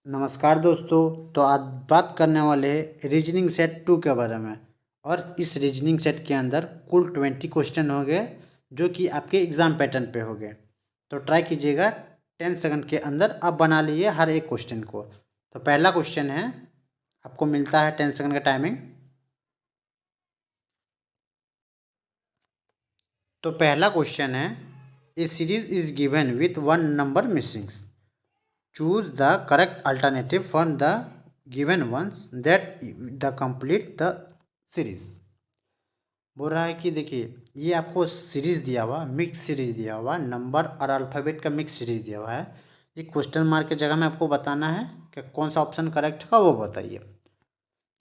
नमस्कार दोस्तों। तो आज बात करने वाले हैं रीजनिंग सेट 2 के बारे में। और इस रीजनिंग सेट के अंदर कुल 20 क्वेश्चन हो गए जो कि आपके एग्ज़ाम पैटर्न पे हो गए। तो ट्राई कीजिएगा 10 सेकंड के अंदर आप बना लीजिए हर एक क्वेश्चन को। तो पहला क्वेश्चन है, आपको मिलता है 10 सेकंड का टाइमिंग। तो पहला क्वेश्चन है, a series is given with one number missing, choose the correct alternative from the given ones that the complete the series। बोल रहा है कि देखिए ये आपको सीरीज दिया हुआ, मिक्स सीरीज दिया हुआ, नंबर और अल्फ़ाबेट का मिक्स सीरीज दिया हुआ है। ये क्वेश्चन मार्क की जगह में आपको बताना है कि कौन सा ऑप्शन करेक्ट होगा वो बताइए।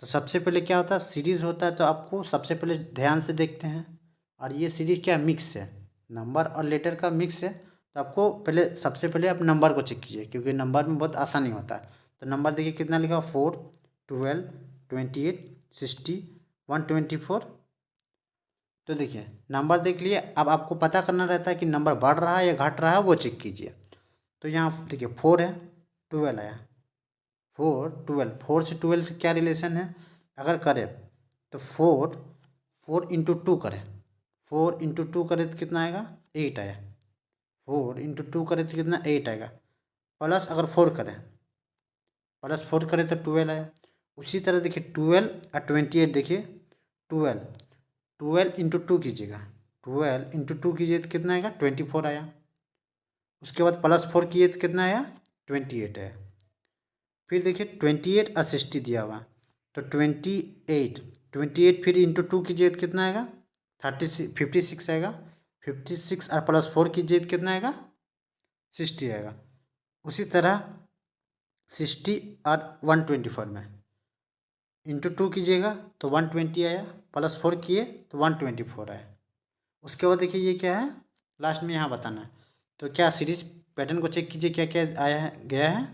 तो सबसे पहले क्या होता है, सीरीज होता है तो आपको सबसे पहले ध्यान से देखते हैं। और ये सीरीज क्या मिक्स है, नंबर और लेटर का मिक्स है। तो आपको पहले सबसे पहले आप नंबर को चेक कीजिए, क्योंकि नंबर में बहुत आसानी होता है। तो नंबर देखिए कितना लिखा, 4, 12, 28, 60, 124। तो देखिए नंबर देख लिए। अब आपको पता करना रहता है कि नंबर बढ़ रहा है या घट रहा है, वो चेक कीजिए। तो यहाँ देखिए 4 है, 12 आया, 4 से 12 से क्या रिलेशन है अगर करें तो 4 इंटू 2 करें, 4 इंटू 2 करें तो कितना आएगा, 8 आया। 4 इंटू 2 करें तो कितना, 8 आएगा। प्लस अगर 4 करें तो 12 आया। उसी तरह देखिए 12 और 28, देखिए 12 इंटू 2 कीजिएगा, 12 इंटू 2 कीजिए तो कितना आएगा, 24 आया। उसके बाद +4 किए तो कितना आया, 28 आया। फिर देखिए 28 और 60 दिया हुआ, तो 28 फिर इंटू 2 कीजिए तो कितना आएगा, 56 आएगा। 56 और +4 कीजिए तो कितना आएगा, 60 आएगा। उसी तरह 60 और 124 में इंटू 2 कीजिएगा तो 120 आया, +4 किए तो 124 आया। उसके बाद देखिए ये क्या है, लास्ट में यहाँ बताना है। तो क्या सीरीज पैटर्न को चेक कीजिए, क्या क्या आया है, गया है।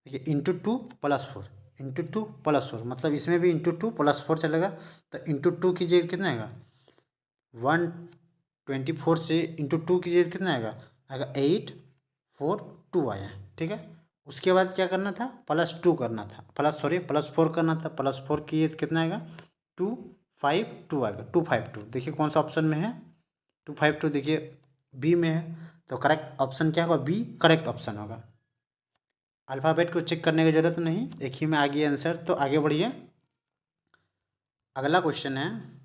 देखिए इंटू 2 +4 मतलब इसमें भी इंटू 2 +4 चलेगा। तो इंटू 2 कीजिए कितना आएगा, 124 से इंटू 2 कीजिए कितना आएगा, 842 आया। ठीक है। उसके बाद क्या करना था, +2 करना था, +4 करना था। +4 किए तो कितना आएगा, 252 आएगा, 252। देखिए कौन सा ऑप्शन में है, 252 देखिए बी में है। तो करेक्ट ऑप्शन क्या होगा, बी करेक्ट ऑप्शन होगा। अल्फ़ाबेट को चेक करने की ज़रूरत नहीं, एक ही में आ गया आंसर। तो आगे बढ़िए। अगला क्वेश्चन है,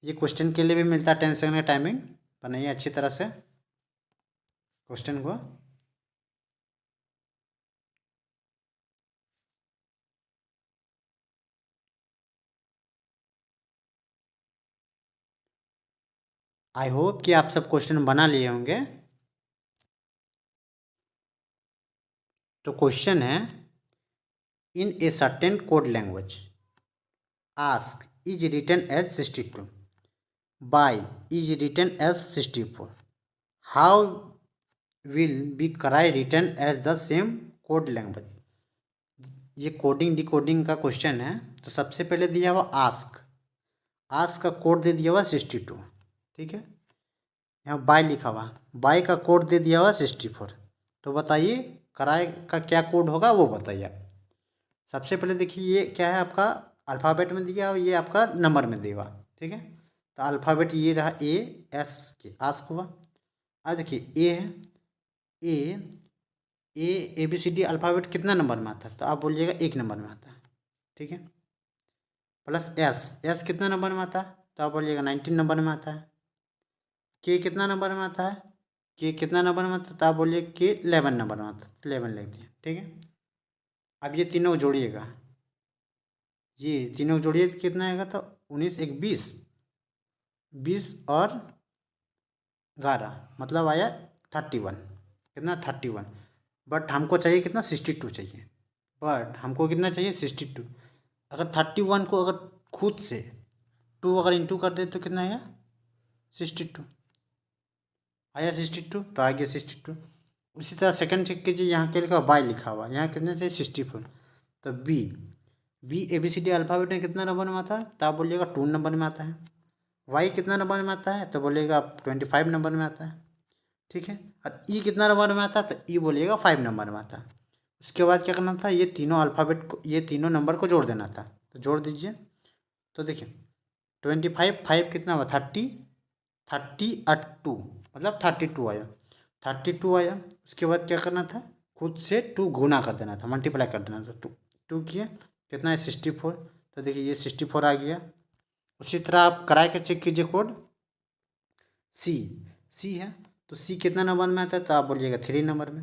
ये क्वेश्चन के लिए भी मिलता है 10 सेकंड का टाइमिंग। बनाइए अच्छी तरह से क्वेश्चन को। आई होप कि आप सब क्वेश्चन बना लिए होंगे। तो क्वेश्चन है, in a certain code language ask is written as 62, buy is written as 64, how will be cry written as the same code language. ये कोडिंग डिकोडिंग का क्वेश्चन है। तो सबसे पहले दिया हुआ आस्क, आस्क का कोड दे दिया हुआ 62। ठीक है। यहाँ बाय लिखा हुआ, बाय का कोड दे दिया हुआ 64। तो बताइए कराए का क्या कोड होगा वो बताइए आप। सबसे पहले देखिए ये क्या है आपका, अल्फ़ाबेट में दिया हुआ, ये आपका नंबर में दिया हुआ। ठीक है। तो अल्फ़ाबेट ये रहा, ए एस के आस्क हुआ। अब देखिए ए है, A B C D alphabet कितना नंबर में आता है, तो आप बोलिएगा 1 नंबर में आता है। ठीक है। प्लस एस, एस कितना नंबर में आता है, तो आप बोलिएगा 19 नंबर में आता है। के कितना नंबर में आता है, के कितना नंबर में आता है, तो आप बोलिए के 11 नंबर में आता है, 11 लिख दिए। ठीक है। अब ये तीनों जोड़िएगा, ये तीनों जोड़िए तो कितना आएगा, तो 19 एक 20, 20 और 11 मतलब आया 31। कितना, 31। बट हमको चाहिए कितना, 62 चाहिए। बट हमको कितना चाहिए, 62। अगर 31 को अगर खुद से 2 अगर इंटू कर दे तो कितना आएगा, 62 आया। 62 तो आ गया 62। उसी तरह सेकंड चेक कीजिए, यहाँ क्या लिखा, बाय लिखा हुआ, यहाँ कितना चाहिए, 64। तो B, B A B C D alphabet में कितना नंबर में आता है, तो आप बोलिएगा 2 नंबर में आता है। वाई कितना नंबर में आता है, तो बोलिएगा आप 25 नंबर में आता है। ठीक है। और ई कितना नंबर में आता है, तो ई बोलिएगा 5 नंबर में आता है। उसके बाद क्या करना था, ये तीनों अल्फ़ाबेट को, ये तीनों नंबर को जोड़ देना था, तो जोड़ दीजिए। तो देखिए 25, 5 कितना हुआ 30, 30 और 2 मतलब 32 आया, 32 आया। उसके बाद क्या करना था, खुद से 2 गुना कर देना था, मल्टीप्लाई कर देना था। 2 किए कितना है 64, तो देखिए ये 64 आ गया। उसी तरह आप कराए के चेक कीजिए कोड सी, सी है तो सी कितना नंबर में आता है, तो आप बोलिएगा 3 नंबर में,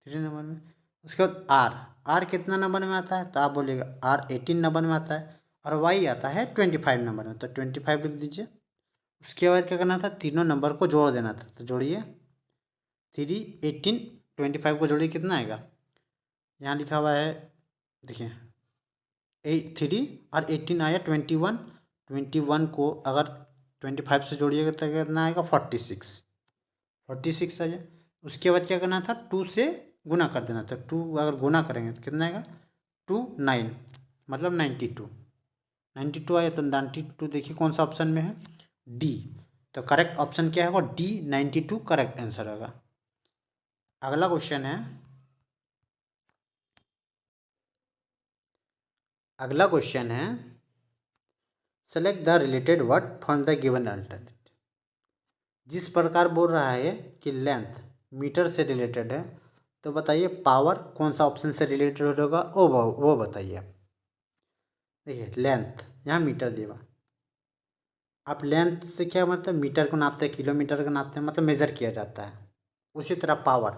3 नंबर में। उसके बाद आर, आर कितना नंबर में आता है, तो आप बोलिएगा आर 18 नंबर में आता है। और वाई आता है 25 नंबर में, तो 25 लिख दीजिए। उसके बाद क्या करना था, तीनों नंबर को जोड़ देना था, तो जोड़िए 3, 18, 25 को जोड़िए कितना आएगा, यहाँ लिखा हुआ है देखिए 3 और 18 आया 21, 21 को अगर 25 से जोड़िएगा तो कितना आएगा 46, 46 आ जाए। उसके बाद क्या करना था, 2 से गुना कर देना था, 2 अगर गुना करेंगे तो कितना आएगा 2 9 मतलब 92, 92 आया। तो 92 देखिए कौन सा ऑप्शन में है, डी। तो करेक्ट ऑप्शन क्या होगा, डी, 92 करेक्ट आंसर होगा। अगला क्वेश्चन है, अगला क्वेश्चन है select the related word from the given alternate. जिस प्रकार बोल रहा है कि लेंथ मीटर से रिलेटेड है, तो बताइए पावर कौन सा ऑप्शन से रिलेटेड होगा, वो बताइए। देखिए लेंथ यहाँ मीटर दिया, आप लेंथ से क्या मतलब मीटर को नापते हैं, किलोमीटर को नापते हैं, मतलब मेजर किया जाता है। उसी तरह पावर,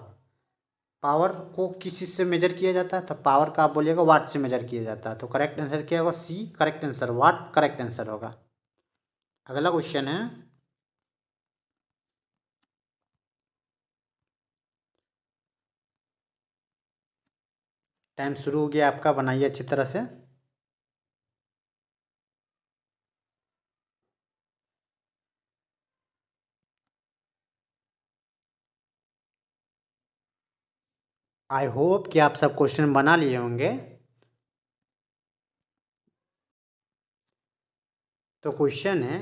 पावर को किस चीज़ से मेजर किया जाता है, तो पावर का आप बोलिएगा वाट से मेजर किया जाता है। तो करेक्ट आंसर क्या होगा, सी करेक्ट आंसर, वाट करेक्ट आंसर होगा। अगला क्वेश्चन है, टाइम शुरू हो गया आपका, बनाइए अच्छी तरह से। आई होप कि आप सब क्वेश्चन बना लिए होंगे। तो क्वेश्चन है,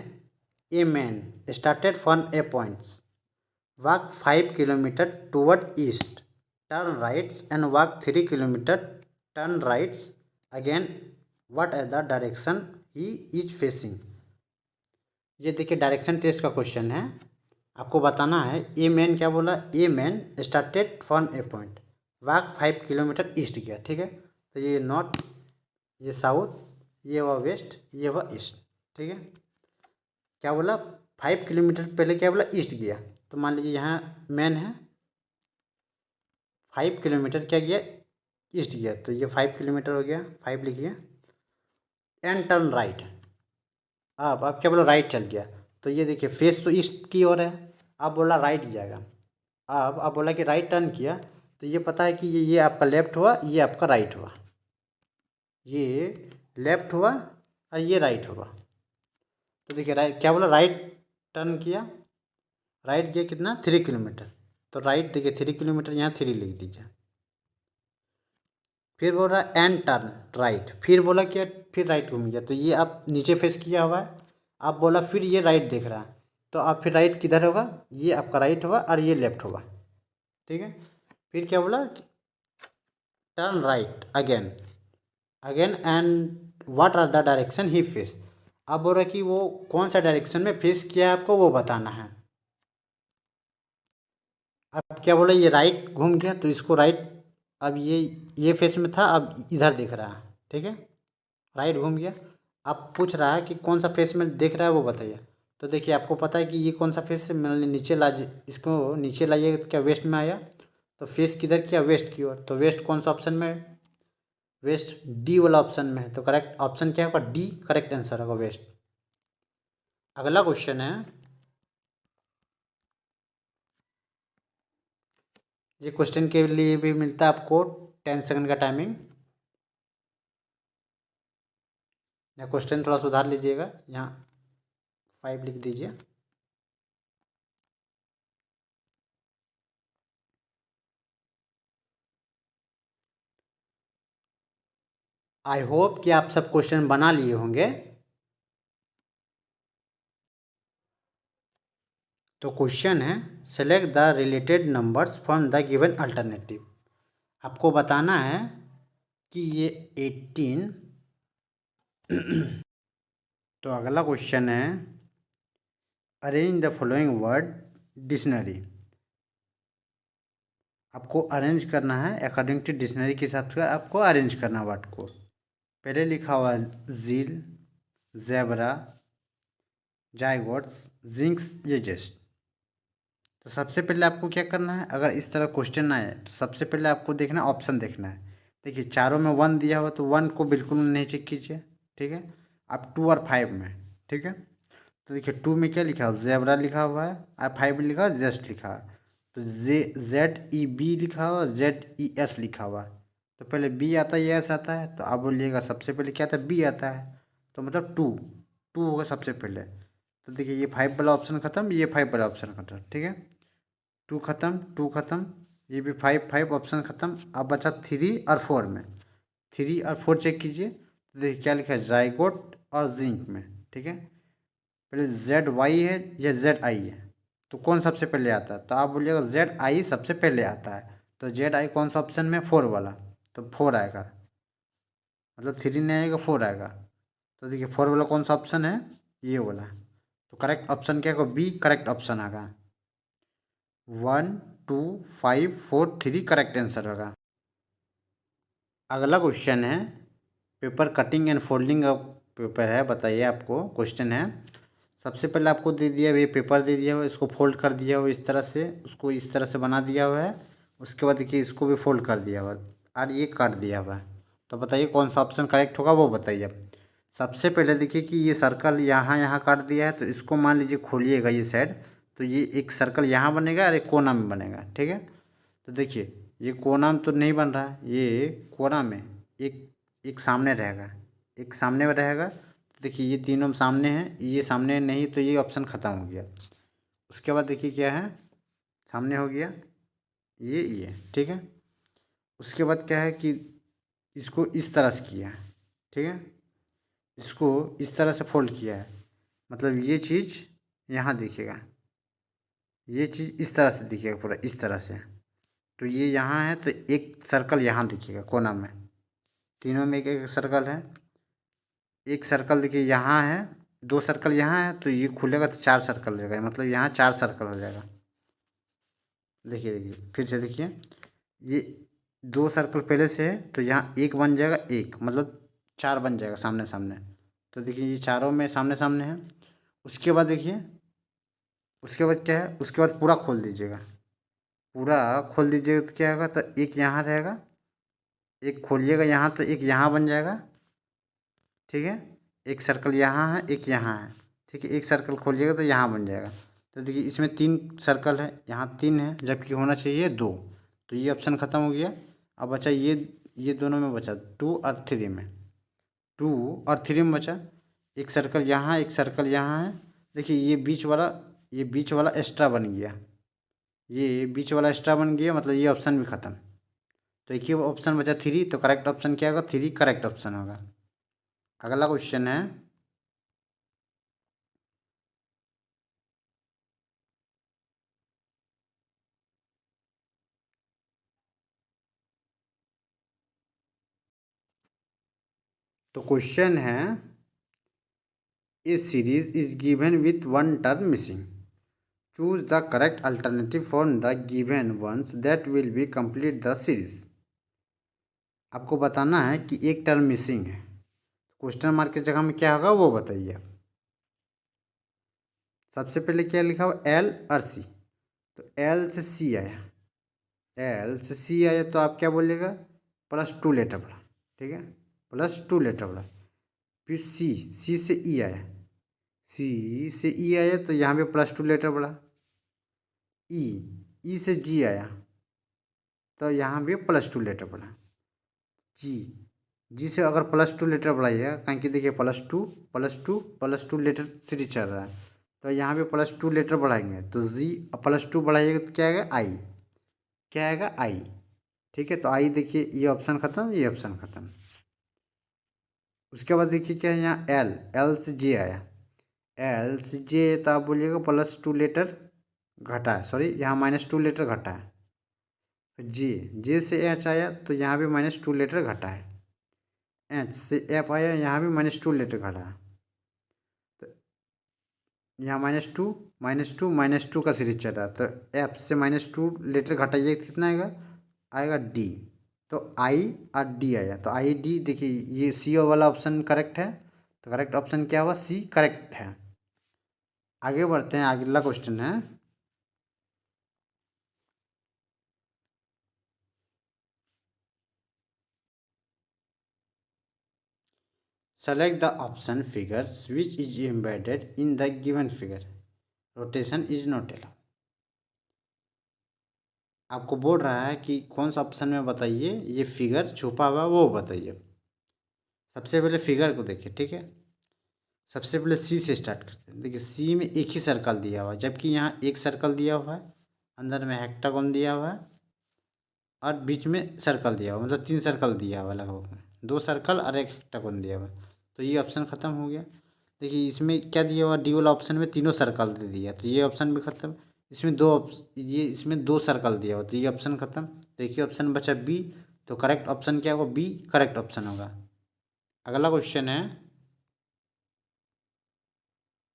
a man started from A points, walk 5 kilometer toward east, turn right and walk 3 kilometer, turn right again, what is the direction he is facing। ये देखिए डायरेक्शन टेस्ट का क्वेश्चन है, आपको बताना है ए मैन क्या बोला, a man started from A point, walk 5 kilometre east गया, ठीक है। तो ये नॉर्थ, ये साउथ, ये हुआ वेस्ट, ये हुआ ईस्ट, ठीक है। क्या बोला 5 किलोमीटर पहले क्या बोला ईस्ट गया, तो मान लीजिए यहाँ मैन है, 5 किलोमीटर क्या गया ईस्ट गया, तो ये 5 किलोमीटर हो गया, 5 लिखिए। एंड टर्न राइट, अब क्या बोला राइट चल गया, तो ये देखिए फेस तो ईस्ट की ओर है, अब बोला राइट जाएगा। अब बोला कि राइट टर्न किया, तो ये पता है कि ये आपका लेफ्ट हुआ, ये आपका राइट हुआ, ये लेफ्ट हुआ और ये राइट हुआ। तो देखिए राइट क्या बोला, राइट टर्न किया, राइट गया कितना 3 किलोमीटर, तो राइट देखिए 3 किलोमीटर, यहाँ 3 लिख दीजिए। फिर बोल रहा है एंड टर्न राइट, फिर बोला क्या, फिर राइट घूम गया, तो ये आप नीचे फेस किया हुआ है। आप बोला फिर ये राइट देख रहा है, तो आप फिर राइट किधर होगा, ये आपका राइट होगा और ये लेफ्ट होगा, ठीक है। फिर क्या बोला, turn right again, again and what are the direction he face. अब बोल रहा है कि वो कौन सा डायरेक्शन में फेस किया है, आपको वो बताना है। अब क्या बोला, ये राइट घूम गया, तो इसको राइट, अब ये फेस में था, अब इधर दिख रहा है, ठीक है, राइट घूम गया। अब पूछ रहा है कि कौन सा फेस में देख रहा है, वो बताइए। तो देखिए आपको पता है कि ये कौन सा फेस है, मैंने नीचे ला, इसको नीचे लाइए तो क्या वेस्ट में आया, तो फेस किधर किया, वेस्ट की ओर, तो वेस्ट कौन सा ऑप्शन में है, वेस्ट डी वाला ऑप्शन में है। तो करेक्ट ऑप्शन क्या होगा, डी करेक्ट आंसर होगा वेस्ट। अगला क्वेश्चन है, ये क्वेश्चन के लिए भी मिलता है आपको 10 सेकंड का टाइमिंग, या क्वेश्चन थोड़ा सुधार लीजिएगा, यहाँ 5 लिख दीजिए। आई होप कि आप सब क्वेश्चन बना लिए होंगे। तो क्वेश्चन है select the related numbers from the given alternative. आपको बताना है कि ये 18। तो अगला क्वेश्चन है arrange the following word dictionary. आपको अरेंज करना है अकॉर्डिंग टू डिक्शनरी के हिसाब से आपको अरेंज करना वर्ड को। पहले लिखा हुआ झील, ज़ेब्रा, जायगोट्स, जिंक्स, येजेस्ट। तो सबसे पहले आपको क्या करना है, अगर इस तरह क्वेश्चन आए तो सबसे पहले आपको देखना है, ऑप्शन देखना है। देखिए चारों में 1 दिया हुआ तो 1 को बिल्कुल नहीं चेक कीजिए, ठीक है। अब 2 और 5 में, ठीक है। तो देखिए 2 में क्या लिखा है, ज़ेब्रा लिखा हुआ है, और 5 में लिखा है जस्ट लिखा है। तो ZEB लिखा हुआ, ZES लिखा हुआ है। तो पहले बी आता है, एस आता है, तो आप बोलिएगा सबसे पहले क्या आता है, बी आता है। तो मतलब 2 2 होगा सबसे पहले। तो देखिए ये 5 वाला ऑप्शन खत्म, ये 5 वाला ऑप्शन खत्म, ठीक है। 2 खत्म, 2 खत्म, ये भी 5 ऑप्शन खत्म। अब बचा 3 और 4 में। 3 और 4 चेक कीजिए, तो देखिए क्या लिखा है, जाइगोट और जिंक में, ठीक है। पहले ZY है या ZI है, तो कौन सबसे पहले आता है, तो आप बोलिएगा ZI सबसे पहले आता है। तो ZI कौन सा ऑप्शन में, 4 वाला, तो 4 आएगा। मतलब 3 नहीं आएगा, 4 आएगा। तो देखिए 4 वाला कौन सा ऑप्शन है, ये वाला। तो करेक्ट ऑप्शन क्या होगा, बी करेक्ट ऑप्शन आएगा। 1 2 5 4 3 करेक्ट आंसर होगा। अगला क्वेश्चन है पेपर कटिंग एंड फोल्डिंग का पेपर है। बताइए, आपको क्वेश्चन है, सबसे पहले आपको दे दिया हुआ ये पेपर दे दिया हुआ है, इसको फोल्ड कर दिया हुआ इस तरह से, उसको इस तरह से बना दिया हुआ है। उसके बाद देखिए इसको भी फोल्ड कर दिया हुआ है और ये काट दिया हुआ है। तो बताइए कौन सा ऑप्शन करेक्ट होगा, वो बताइए। सबसे पहले देखिए कि ये सर्कल यहाँ यहाँ काट दिया है, तो इसको मान लीजिए खोलिएगा ये साइड, तो ये एक सर्कल यहाँ बनेगा और एक कोना में बनेगा, ठीक है। तो देखिए ये कोना में तो नहीं बन रहा है, ये कोना में एक एक सामने रहेगा, एक सामने में रहेगा। तो देखिए ये तीनों सामने हैं, ये सामने नहीं, तो ये ऑप्शन ख़त्म हो गया। उसके बाद देखिए क्या है, सामने हो गया ये, ठीक है। उसके बाद क्या है कि इसको इस तरह से किया है, ठीक है। इसको इस तरह से फोल्ड किया है, मतलब ये चीज़ यहाँ दिखेगा, ये चीज़ इस तरह से दिखेगा, पूरा इस तरह से। तो ये यहाँ है, तो एक सर्कल यहाँ दिखेगा कोना में, तीनों में एक एक सर्कल है। एक सर्कल देखिए यहाँ है, 2 सर्कल यहाँ है, तो ये खुलेगा तो 4 सर्कल हो जाएगा, मतलब यहाँ 4 सर्कल हो जाएगा। देखिए देखिए फिर से देखिए, ये 2 सर्कल पहले से है, तो यहाँ एक बन जाएगा, एक मतलब 4 बन जाएगा सामने सामने। तो देखिए ये चारों में सामने सामने है। उसके बाद देखिए, उसके बाद क्या है, उसके बाद पूरा खोल दीजिएगा, पूरा खोल दीजिएगा तो क्या होगा, तो एक यहाँ रहेगा, एक खोलिएगा यहाँ तो एक यहाँ बन जाएगा, ठीक है। एक सर्कल यहाँ है, एक यहाँ है, ठीक है। एक सर्कल खोलिएगा तो यहाँ बन जाएगा। तो देखिए इसमें 3 सर्कल है, यहाँ 3 है, जबकि होना चाहिए 2। तो ये ऑप्शन ख़त्म हो गया। अब बचा ये दोनों में बचा 2 और 3 में, 2 और 3 में बचा एक सर्कल यहाँ, एक सर्कल यहाँ है। देखिए ये बीच वाला एक्स्ट्रा बन गया, ये बीच वाला एक्स्ट्रा बन गया, मतलब ये ऑप्शन भी ख़त्म। तो एक ही ऑप्शन बचा 3, तो करेक्ट ऑप्शन क्या होगा, 3 करेक्ट ऑप्शन होगा। अगला क्वेश्चन है तो क्वेश्चन है a series is given with one term missing, choose the correct alternative from the given ones that will be complete the series. आपको बताना है कि एक टर्म मिसिंग है, क्वेश्चन मार्क की जगह में क्या होगा वो बताइए आप। सबसे पहले क्या लिखा हुआ, एल और सी, तो एल से सी आया, एल से सी आया तो आप क्या बोलिएगा, +2 लेटर पड़ा, ठीक है, +2 लेटर पड़ा। फिर सी से ई आया, सी से ई आया तो यहाँ पे +2 लेटर पड़ा। ई से जी आया तो यहाँ भी +2 लेटर पड़ा। जी जी से अगर +2 लेटर बढ़ाइएगा, कहीं कि देखिए +2 लेटर सीरीज चल रहा है, तो यहाँ पे +2 लेटर बढ़ाएंगे तो जी, +2 बढ़ाइएगा तो क्या आएगा, आई, क्या आएगा, आई, ठीक है। तो आई देखिए ये ऑप्शन ख़त्म, ये ऑप्शन ख़त्म। उसके बाद देखिए क्या है, यहाँ एल से जे आया, एल से जे तो आप बोलिएगा +2 लेटर घटा है, सॉरी यहाँ -2 लीटर घटा है। फिर जे से एच आया तो यहाँ भी -2 लीटर घटा है। एच से एफ आया, यहाँ भी -2 लीटर घटा है। तो यहाँ -2 का सीरीज चल रहा है, तो एफ से -2 लीटर घटाइए कितना आएगा, आएगा डी। तो आई और डी आया, तो आई डी देखिए ये सी वाला ऑप्शन करेक्ट है, तो करेक्ट ऑप्शन क्या हुआ, सी करेक्ट है। आगे बढ़ते हैं, अगला क्वेश्चन है select the option figures which is embedded in the given figure, rotation is not allowed. आपको बोल रहा है कि कौन सा ऑप्शन में बताइए ये फिगर छुपा हुआ वो बताइए। सबसे पहले फिगर को देखिए, ठीक है। सबसे पहले सी से स्टार्ट करते हैं। देखिए सी में एक ही सर्कल दिया हुआ है, जबकि यहाँ एक सर्कल दिया हुआ है, अंदर में हेक्टागोन दिया हुआ है और बीच में सर्कल दिया हुआ, मतलब 3 सर्कल दिया हुआ लगभग में, 2 सर्कल और एक हेक्टागोन दिया हुआ। तो ये ऑप्शन ख़त्म हो गया। देखिए इसमें क्या दिया हुआ, डी वाला ऑप्शन में तीनों सर्कल दे दिया, तो ये ऑप्शन भी खत्म। इसमें ये इसमें 2 सर्कल दिया हुआ, तो ये ऑप्शन खत्म। देखिए ऑप्शन बचा बी, तो करेक्ट ऑप्शन क्या होगा, बी करेक्ट ऑप्शन होगा। अगला क्वेश्चन है,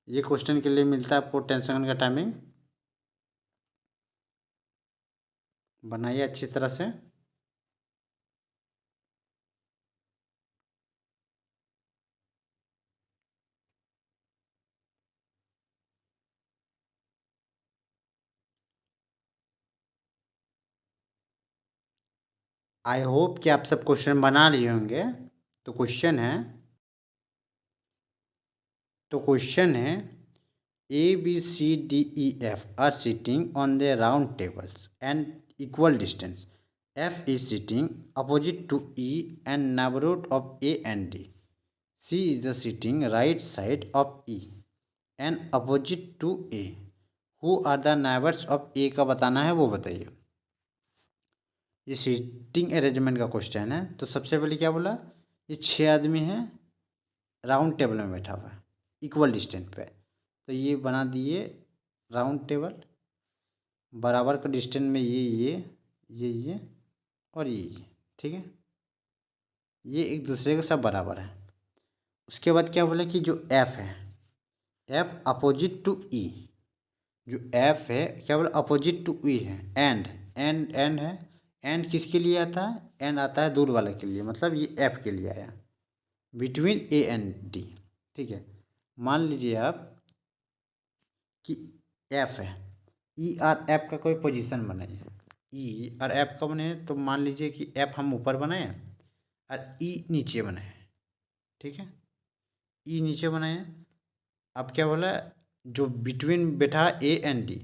ये क्वेश्चन के लिए मिलता है आपको 10 सेकंड का टाइमिंग, बनाइए अच्छी तरह से। आई होप कि आप सब क्वेश्चन बना लिए होंगे। तो क्वेश्चन है A B C D E F are sitting on the round tables and equal distance. F is sitting opposite to E and neighbourhood of A and D. C is the sitting right side of E and opposite to A. Who are the neighbours of A का बताना है, वो बताइए। ये seating arrangement का question है। तो सबसे पहले क्या बोला, ये 6 आदमी हैं, राउंड टेबल में बैठा हुआ है इक्वल डिस्टेंस पे। तो ये बना दिए राउंड टेबल, बराबर का डिस्टेंस में ये और ये, ठीक है। ये एक दूसरे के सब बराबर है। उसके बाद क्या बोला कि जो एफ है, एफ अपोजिट टू ई, जो एफ है क्या बोला, अपोजिट टू ई है। एंड है, एंड किसके लिए आता है, एंड आता है दूर वाले के लिए, मतलब ये एफ के लिए आया, बिटवीन ए एंड डी, ठीक है। मान लीजिए आप कि एफ है, ई और एफ का कोई पोजीशन बनाइए। ई और एफ का बने, तो मान लीजिए कि एफ हम ऊपर बनाए और ई नीचे बनाए, ठीक है। ई नीचे बनाए। अब क्या बोला, जो बिटवीन बैठा ए एंड डी,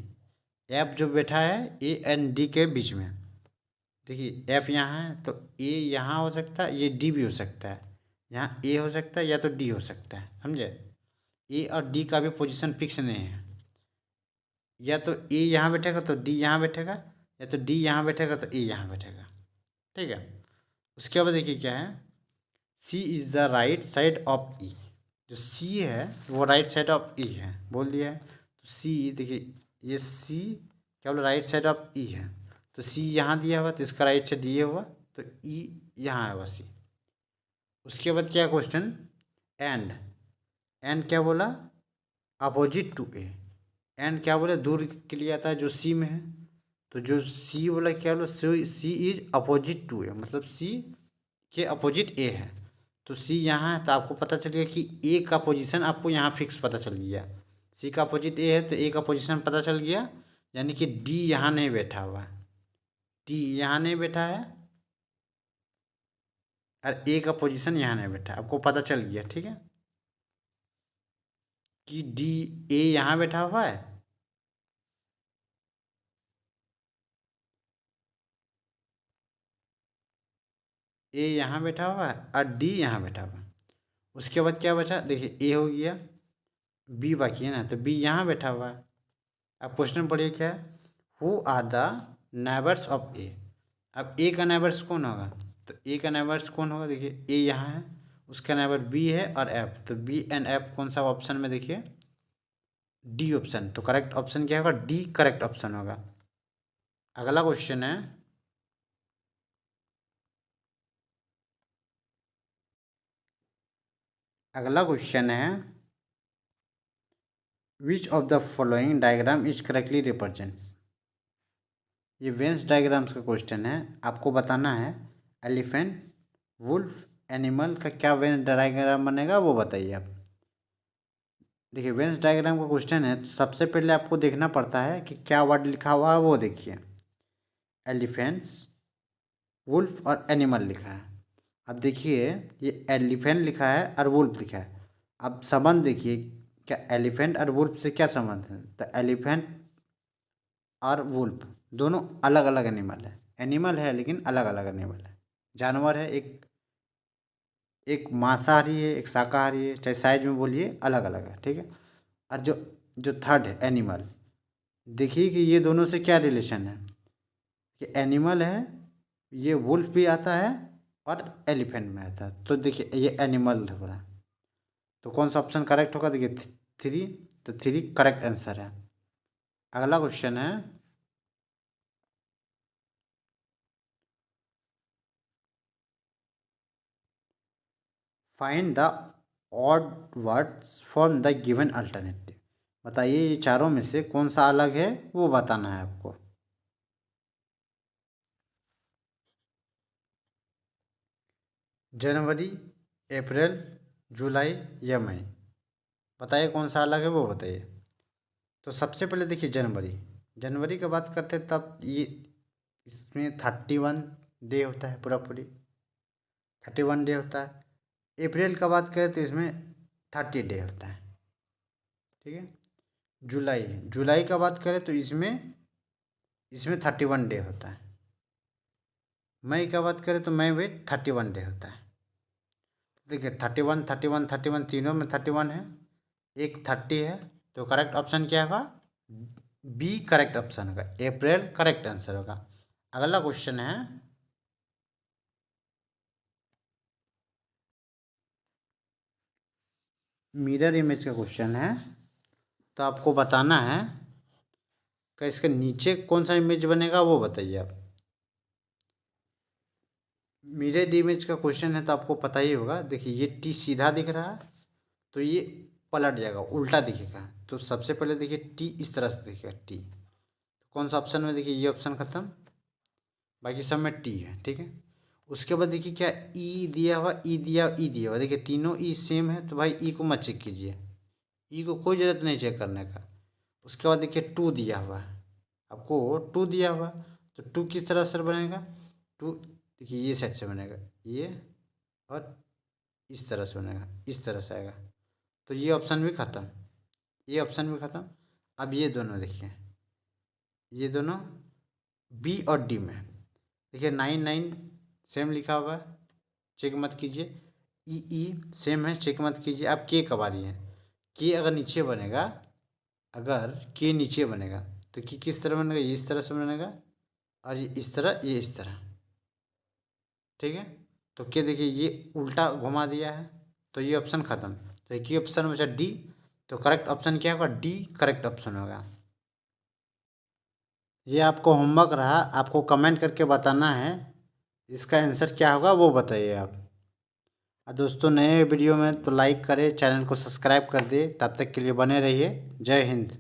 एफ जो बैठा है ए एंड डी के बीच में। देखिए एफ यहाँ है, तो ए यहाँ हो सकता है, ये डी भी हो सकता है। यहाँ ए हो सकता है या तो डी हो सकता है, समझे। ए और डी का भी पोजीशन फिक्स नहीं है, या तो ए यहाँ बैठेगा तो डी यहाँ बैठेगा, या तो डी यहाँ बैठेगा तो ए यहाँ बैठेगा, ठीक है। उसके बाद देखिए क्या है, C is the right side of E. जो सी है वो राइट साइड ऑफ ई है, बोल दिया है। तो सी देखिए, ये सी क्या बोला, राइट साइड ऑफ ई है। तो सी यहाँ दिया हुआ, तो इसका राइट साइड ये हुआ, तो ई यहाँ है, सी। उसके बाद क्या क्वेश्चन, एंड क्या बोला, अपोजिट टू ए। एंड क्या बोले, दूर के लिए आता है जो सी में है। तो जो सी बोला क्या बोला, सी इज अपोजिट टू ए, मतलब सी के अपोजिट ए है। तो सी यहाँ है, तो आपको पता चल गया कि ए का पोजीशन आपको यहाँ फिक्स पता चल गया। सी का अपोजिट ए है तो ए का पोजीशन पता चल गया, यानी कि डी यहाँ नहीं बैठा हुआ है, डी यहाँ नहीं बैठा है और ए का पोजीशन यहाँ नहीं बैठा, आपको पता चल गया, ठीक है, कि डी ए यहाँ बैठा हुआ है ए यहाँ बैठा हुआ है और डी यहाँ बैठा हुआ है। उसके बाद क्या बचा, देखिए ए हो गया, बी बाकी है ना, तो बी यहाँ बैठा हुआ है। अब क्वेश्चन पढ़िए क्या है, who are the neighbours of A. अब ए का नेबर्स कौन होगा, तो ए का नेबर्स कौन होगा, देखिए ए यहाँ है, उसका नेबर बी है और एफ, तो बी एंड एफ कौन सा ऑप्शन में, देखिए डी ऑप्शन। तो करेक्ट ऑप्शन क्या होगा? डी करेक्ट ऑप्शन होगा। अगला क्वेश्चन है, अगला क्वेश्चन है which of the following diagram is correctly represents. ये वेन्स डायग्राम्स का क्वेश्चन है। आपको बताना है एलिफेंट, वुल्फ, एनिमल का क्या वेन्स डायग्राम बनेगा वो बताइए आप। देखिए वेन्स डायग्राम का क्वेश्चन है तो सबसे पहले आपको देखना पड़ता है कि क्या वर्ड लिखा हुआ है वो देखिए। एलिफेंट्स, वुल्फ और एनिमल लिखा है। अब देखिए ये एलिफेंट लिखा है और वुल्फ लिखा है। अब संबंध देखिए, क्या एलिफेंट और वुल्फ से क्या संबंध है? तो एलिफेंट और वुल्फ दोनों अलग अलग एनिमल है। एनिमल है लेकिन अलग अलग एनिमल है। जानवर है, एक एक मांसाहारी है, एक शाकाहारी है, चाहे साइज में बोलिए अलग अलग है, ठीक है। और जो जो थर्ड है एनिमल, देखिए कि ये दोनों से क्या रिलेशन है। कि एनिमल है, ये वुल्फ भी आता है और एलिफेंट में आता है। तो देखिए ये एनिमल हो रहा है। तो कौन सा ऑप्शन करेक्ट होगा? देखिए थ्री। तो थ्री करेक्ट आंसर है। अगला क्वेश्चन है, find the odd words from the given alternative. बताइए ये चारों में से कौन सा अलग है वो बताना है आपको। जनवरी, अप्रैल, जुलाई या मई। बताइए कौन सा अलग है वो बताइए। तो सबसे पहले देखिए जनवरी। जनवरी की बात करते हैं तब ये इसमें 31 डे होता है, पूरा पूरी 31 डे होता है। अप्रैल का बात करें तो इसमें 30 डे होता है, ठीक है। जुलाई, जुलाई का बात करें तो इसमें इसमें 31 डे होता है। मई का बात करें तो मई में 31 डे होता है। देखिए 31 31 31 तीनों में 31 है, एक 30 है। तो करेक्ट ऑप्शन क्या होगा? बी करेक्ट ऑप्शन होगा, अप्रैल करेक्ट आंसर होगा। अगला क्वेश्चन है, मिरर इमेज का क्वेश्चन है। तो आपको बताना है कि इसके नीचे कौन सा इमेज बनेगा वो बताइए आप। मिरर इमेज का क्वेश्चन है तो आपको पता ही होगा। देखिए ये टी सीधा दिख रहा है तो ये पलट जाएगा, उल्टा दिखेगा। तो सबसे पहले देखिए टी इस तरह से दिखेगा टी। कौन सा ऑप्शन में? देखिए ये ऑप्शन खत्म, बाकी सब में टी है, ठीक है। उसके बाद देखिए क्या ई दिया हुआ, ई दिया, ई दिया हुआ। देखिए तीनों ई सेम है तो भाई ई को मत चेक कीजिए, ई को कोई ज़रूरत नहीं चेक करने का। उसके बाद देखिए टू दिया हुआ है, आपको टू दिया हुआ तो टू किस तरह से बनेगा? टू देखिए ये साइड से बनेगा ये, और इस तरह से बनेगा, इस तरह से आएगा। तो ये ऑप्शन भी ख़त्म, ये ऑप्शन भी ख़त्म। अब ये दोनों देखिए, ये दोनों बी और डी में देखिए 9 9 सेम लिखा हुआ है, चेक मत कीजिए। ई ई सेम है, चेक मत कीजिए। अब के कब आ रही है? के अगर नीचे बनेगा, अगर के नीचे बनेगा तो कि किस तरह बनेगा? ये इस तरह से बनेगा, और ये इस तरह, ये इस तरह, ठीक है। तो के देखिए ये उल्टा घुमा दिया है तो ये ऑप्शन ख़त्म। तो एक ही ऑप्शन बचा डी। तो करेक्ट ऑप्शन क्या होगा? डी करेक्ट ऑप्शन होगा। ये आपको होमवर्क रहा, आपको कमेंट करके बताना है इसका आंसर क्या होगा वो बताइए आप। और दोस्तों नए वीडियो में तो लाइक करें, चैनल को सब्सक्राइब कर दे। तब तक के लिए बने रहिए। जय हिंद।